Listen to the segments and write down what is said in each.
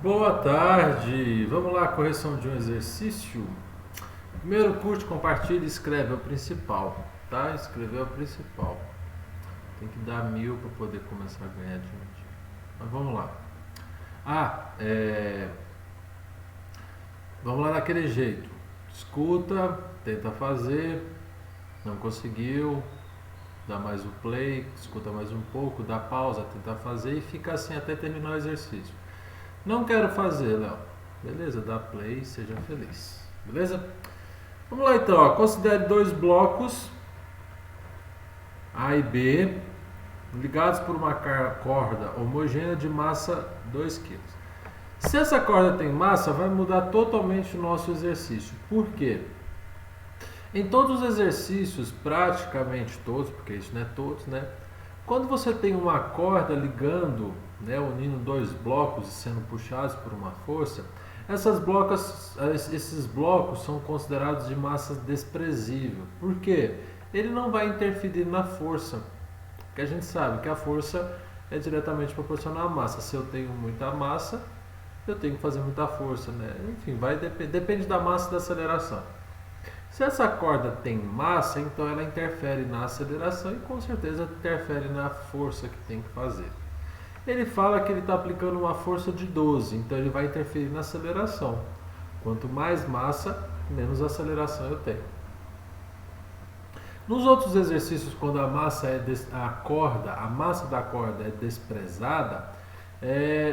Boa tarde! Vamos lá, correção de um exercício. Primeiro, curte, compartilha e escreve é o principal, tá? Escrever é o principal. Tem que dar 1000 para poder começar a ganhar dinheiro. Mas vamos lá. Ah, vamos lá daquele jeito. Escuta, tenta fazer, não conseguiu, dá mais um play, escuta mais um pouco, dá pausa, tenta fazer e fica assim até terminar o exercício. Não quero fazer, Léo. Beleza, dá play, seja feliz. Beleza? Vamos lá então, ó. Considere dois blocos A e B ligados por uma corda homogênea de massa 2 kg. Se essa corda tem massa, vai mudar totalmente o nosso exercício. Por quê? Em todos os exercícios, praticamente todos, porque isso não é todos, né? Quando você tem uma corda ligando, né, unindo dois blocos e sendo puxados por uma força, esses blocos são considerados de massa desprezível. Por quê? Ele não vai interferir na força, porque a gente sabe que a força é diretamente proporcional à massa. Se eu tenho muita massa, eu tenho que fazer muita força, né? Enfim, depende da massa e da aceleração. Se essa corda tem massa, então ela interfere na aceleração e com certeza interfere na força que tem que fazer. Ele fala que ele está aplicando uma força de 12, então ele vai interferir na aceleração. Quanto mais massa, menos aceleração eu tenho. Nos outros exercícios, quando a massa da corda é desprezada,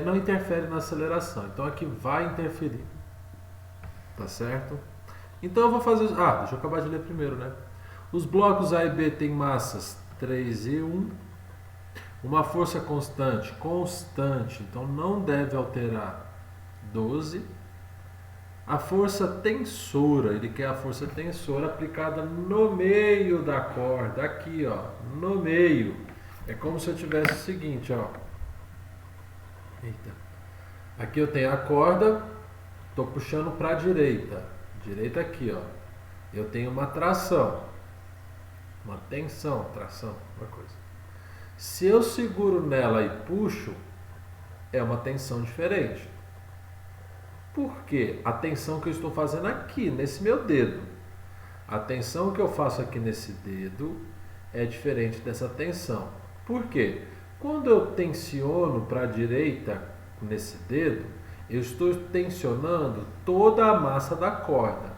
não interfere na aceleração. Então aqui vai interferir, tá certo? Então eu vou fazer. Deixa eu acabar de ler primeiro, né? Os blocos A e B têm massas 3 e 1. Uma força constante, então não deve alterar 12. A força tensora, ele quer a força tensora aplicada no meio da corda, aqui ó, no meio. É como se eu tivesse o seguinte, ó. Eita. Aqui eu tenho a corda, estou puxando para a direita. Direita aqui, ó. Eu tenho uma tração, uma tensão, tração, uma coisa. Se eu seguro nela e puxo, é uma tensão diferente. Por quê? A tensão que eu estou fazendo aqui, nesse meu dedo. A tensão que eu faço aqui nesse dedo é diferente dessa tensão. Por quê? Quando eu tensiono para a direita nesse dedo, eu estou tensionando toda a massa da corda.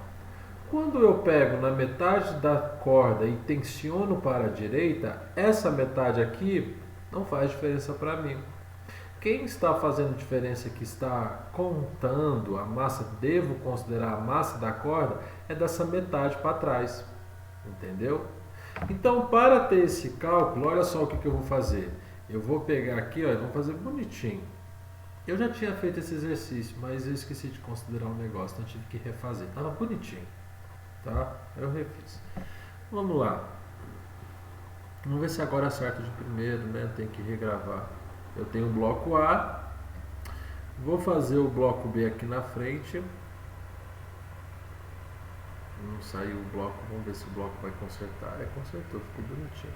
Quando eu pego na metade da corda e tensiono para a direita, essa metade aqui não faz diferença para mim. Quem está fazendo diferença, que está contando a massa, devo considerar a massa da corda, é dessa metade para trás. Entendeu? Então, para ter esse cálculo, olha só o que eu vou fazer. Eu vou pegar aqui, ó, e vou fazer bonitinho. Eu já tinha feito esse exercício, mas eu esqueci de considerar um negócio, então eu tive que refazer. Estava bonitinho. Tá? Eu refiz. Vamos lá. Vamos ver se agora acerto de primeiro, né? Tem que regravar. Eu tenho o bloco A. Vou fazer o bloco B aqui na frente. Não saiu o bloco. Vamos ver se o bloco vai consertar. Consertou, ficou bonitinho.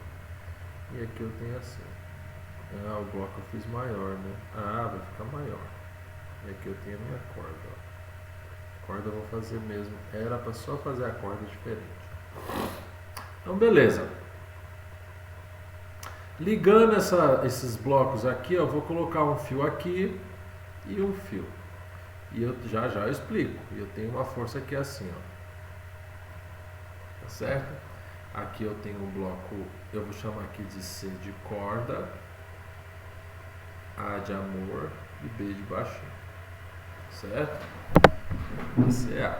E aqui eu tenho assim. O bloco eu fiz maior, né? Vai ficar maior. E aqui eu tenho a minha corda, ó. Corda eu vou fazer mesmo. Era para só fazer a corda diferente. Então, beleza. Ligando esses blocos aqui, eu vou colocar um fio aqui e um fio. E eu já explico. Eu tenho uma força aqui assim, ó. Tá certo? Aqui eu tenho um bloco, eu vou chamar aqui de C de corda, A de amor e B de baixinho. Certo? Esse é A.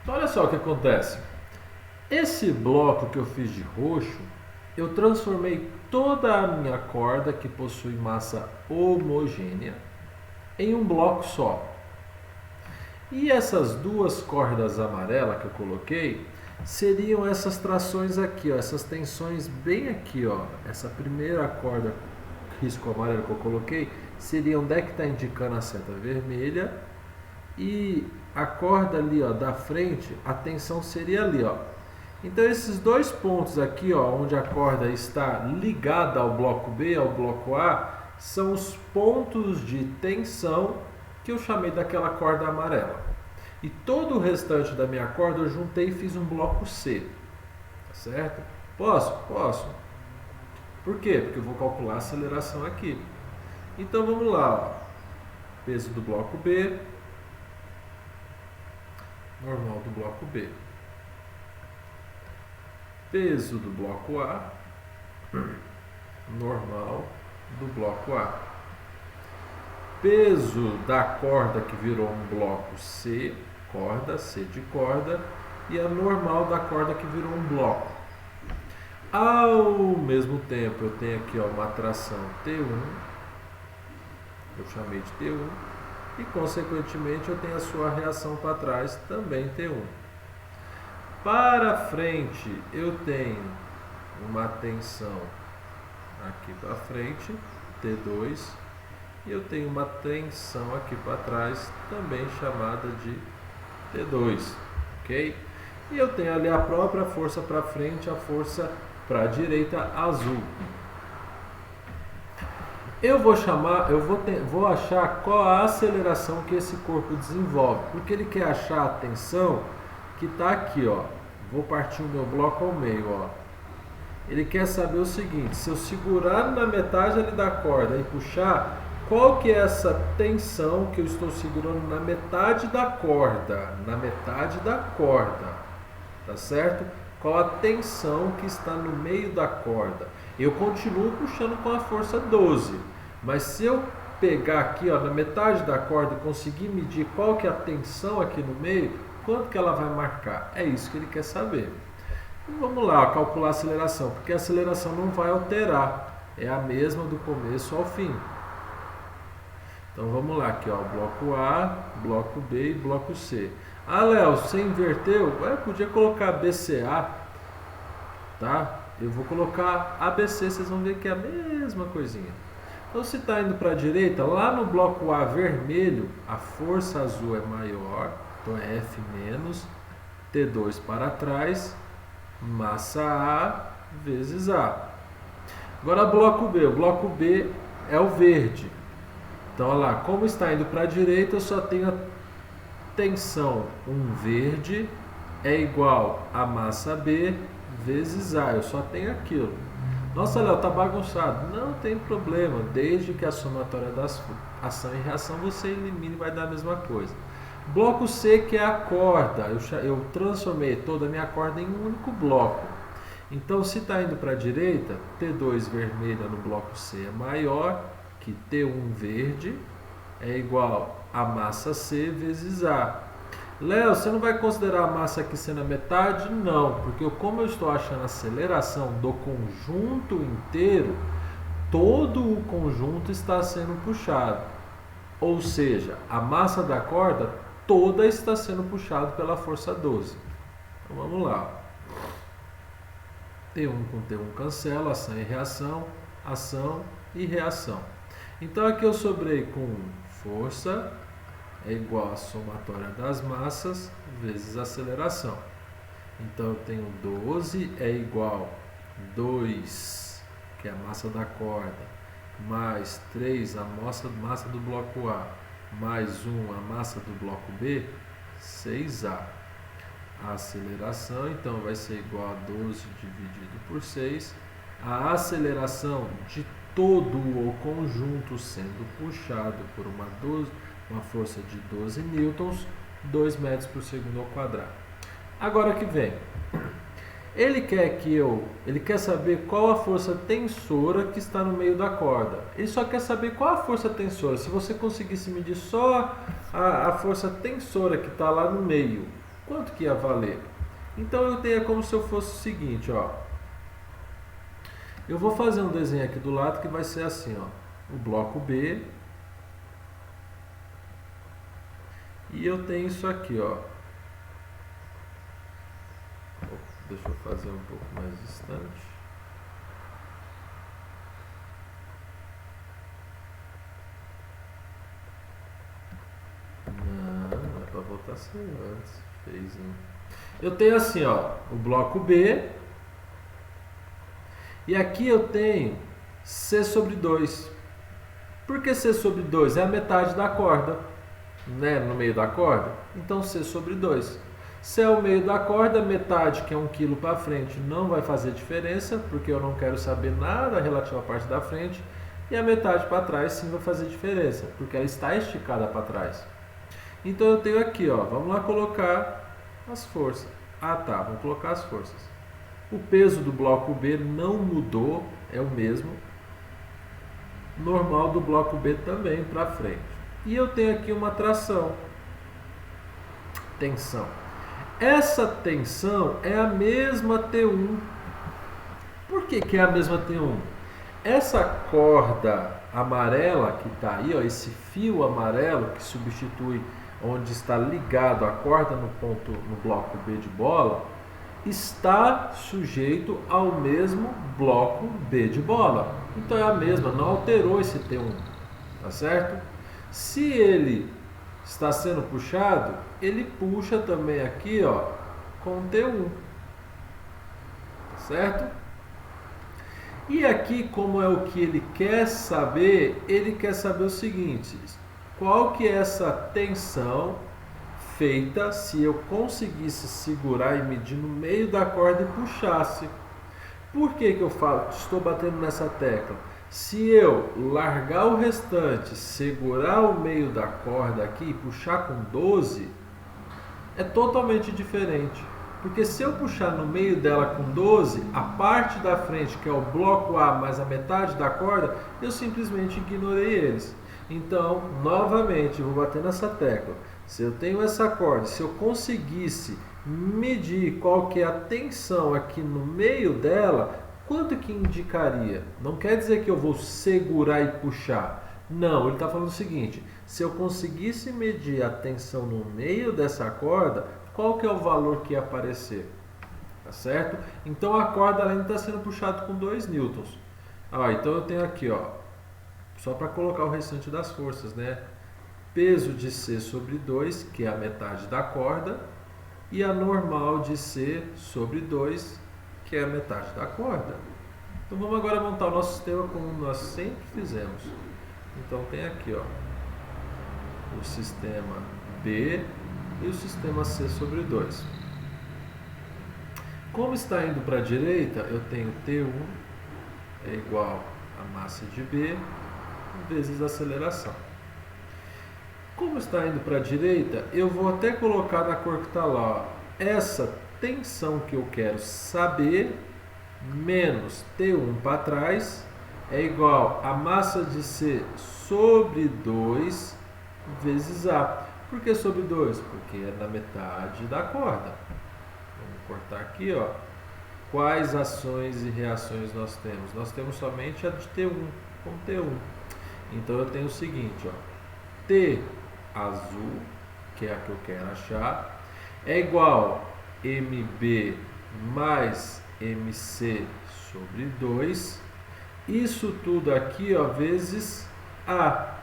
Então olha só o que acontece. Esse bloco que eu fiz de roxo, eu transformei toda a minha corda, que possui massa homogênea, em um bloco só. E essas duas cordas amarelas que eu coloquei seriam essas trações aqui, ó, essas tensões bem aqui, ó. Essa primeira corda, risco amarelo que eu coloquei, seria onde é que está indicando a seta vermelha. E a corda ali, ó, da frente, a tensão seria ali, ó. Então esses dois pontos aqui, ó, onde a corda está ligada ao bloco B, ao bloco A, são os pontos de tensão que eu chamei daquela corda amarela. E todo o restante da minha corda eu juntei e fiz um bloco C. Tá certo? Posso? Posso. Por quê? Porque eu vou calcular a aceleração aqui. Então vamos lá. Ó. Peso do bloco B. Normal do bloco B. Peso do bloco A. Normal do bloco A. Peso da corda que virou um bloco C, corda, C de corda, e a normal da corda que virou um bloco. Ao mesmo tempo, eu tenho aqui ó, uma tração T1, eu chamei de T1, e consequentemente eu tenho a sua reação para trás, também T1. Para frente, eu tenho uma tensão aqui para frente, T2, e eu tenho uma tensão aqui para trás, também chamada de T2, ok? E eu tenho ali a própria força para frente, a força para a direita azul. Eu vou chamar, vou achar qual a aceleração que esse corpo desenvolve, porque ele quer achar a tensão que está aqui, ó. Vou partir o meu bloco ao meio, ó. Ele quer saber o seguinte: se eu segurar na metade ali da corda e puxar, qual que é essa tensão que eu estou segurando na metade da corda? Na metade da corda, tá certo? Qual a tensão que está no meio da corda? Eu continuo puxando com a força 12, mas se eu pegar aqui ó, na metade da corda e conseguir medir qual que é a tensão aqui no meio, quanto que ela vai marcar? É isso que ele quer saber. Vamos lá, calcular a aceleração, porque a aceleração não vai alterar, é a mesma do começo ao fim. Então vamos lá, aqui ó, bloco A, bloco B e bloco C. Ah, Léo, você inverteu? Ué, podia colocar BCA, tá? Eu vou colocar ABC, vocês vão ver que é a mesma coisinha. Então se está indo para a direita, lá no bloco A vermelho, a força azul é maior, então é F menos, T2 para trás, massa A vezes A. Agora bloco B, o bloco B é o verde. Então olha lá, como está indo para a direita, eu só tenho a tensão 1 verde é igual a massa B vezes A, eu só tenho aquilo. Nossa, Léo, tá bagunçado. Não tem problema, desde que a somatória das ação e reação você elimine e vai dar a mesma coisa. Bloco C, que é a corda, eu transformei toda a minha corda em um único bloco. Então, se está indo para a direita, T2 vermelha no bloco C é maior que T1 verde, é igual a massa C vezes A. Léo, você não vai considerar a massa aqui sendo a metade? Não, porque como eu estou achando a aceleração do conjunto inteiro, todo o conjunto está sendo puxado. Ou seja, a massa da corda toda está sendo puxada pela força 12. Então vamos lá. T1 com T1 cancela, ação e reação. Então aqui eu sobrei com força é igual a somatória das massas vezes aceleração. Então eu tenho 12 é igual a 2, que é a massa da corda, mais 3, a massa do bloco A, mais 1, a massa do bloco B, 6A. A aceleração, então, vai ser igual a 12 dividido por 6. A aceleração de todo o conjunto sendo puxado por uma força de 12 newtons, 2 metros por segundo ao quadrado. Agora que vem, ele quer saber qual a força tensora que está no meio da corda. Ele só quer saber qual a força tensora. Se você conseguisse medir só a força tensora que está lá no meio, quanto que ia valer? Então eu tenho como se eu fosse o seguinte, ó. Eu vou fazer um desenho aqui do lado que vai ser assim, ó. O bloco B. E eu tenho isso aqui, ó. Deixa eu fazer um pouco mais distante. Não, é para voltar assim antes. Feizinho. Eu tenho assim, ó, o bloco B. E aqui eu tenho C sobre 2. Porque C sobre 2 é a metade da corda, né? No meio da corda. Então C sobre 2. Se é o meio da corda, metade, que é 1 kg para frente, não vai fazer diferença, porque eu não quero saber nada relativo à parte da frente. E a metade para trás sim vai fazer diferença, porque ela está esticada para trás. Então eu tenho aqui, ó, vamos lá colocar as forças. Ah tá, vamos colocar as forças. O peso do bloco B não mudou, é o mesmo. Normal do bloco B também para frente. E eu tenho aqui uma tração. Tensão. Essa tensão é a mesma T1. Por que que é a mesma T1? Essa corda amarela que está aí, ó, esse fio amarelo que substitui onde está ligado a corda no ponto no bloco B de bola, está sujeito ao mesmo bloco B de bola. Então é a mesma, não alterou esse T1, tá certo? Se ele está sendo puxado, ele puxa também aqui, ó, com T1, tá certo? E aqui, como é o que ele quer saber o seguinte: qual que é essa tensão feita se eu conseguisse segurar e medir no meio da corda e puxasse? Por que que eu falo, estou batendo nessa tecla? Se eu largar o restante, segurar o meio da corda aqui e puxar com 12, é totalmente diferente. Porque se eu puxar no meio dela com 12, a parte da frente, que é o bloco A mais a metade da corda, eu simplesmente ignorei eles. Então, novamente, eu vou bater nessa tecla. Se eu tenho essa corda, se eu conseguisse medir qual que é a tensão aqui no meio dela, quanto que indicaria? Não quer dizer que eu vou segurar e puxar. Não, ele está falando o seguinte: se eu conseguisse medir a tensão no meio dessa corda, qual que é o valor que ia aparecer? Tá certo? Então a corda ainda está sendo puxada com 2 newtons. Então eu tenho aqui, ó, só para colocar o restante das forças, né? Peso de C sobre 2, que é a metade da corda, e a normal de C sobre 2, que é a metade da corda. Então vamos agora montar o nosso sistema como nós sempre fizemos. Então tem aqui, ó, o sistema B e o sistema C sobre 2. Como está indo para a direita, eu tenho T1 é igual a massa de B vezes a aceleração. Como está indo para a direita, eu vou até colocar na cor que está lá, ó, essa tensão que eu quero saber, menos T1 para trás, é igual a massa de C sobre 2 vezes A. Por que sobre 2? Porque é na metade da corda. Vamos cortar aqui, ó. Quais ações e reações nós temos? Nós temos somente a de T1 com T1. Então eu tenho o seguinte, ó. T azul, que é a que eu quero achar, é igual MB mais MC sobre 2. Isso tudo aqui, ó, vezes A.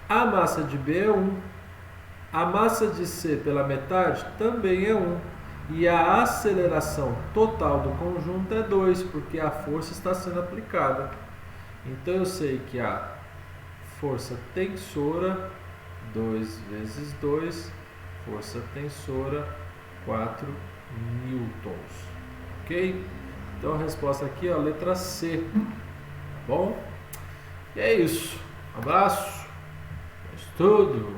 A massa de B é 1. A massa de C pela metade também é 1. E a aceleração total do conjunto é 2, porque a força está sendo aplicada. Então eu sei que a força tensora, 2 vezes 2, força tensora, 4 newtons. Ok? Então a resposta aqui é a letra C. Tá bom? E é isso. Um abraço. É tudo.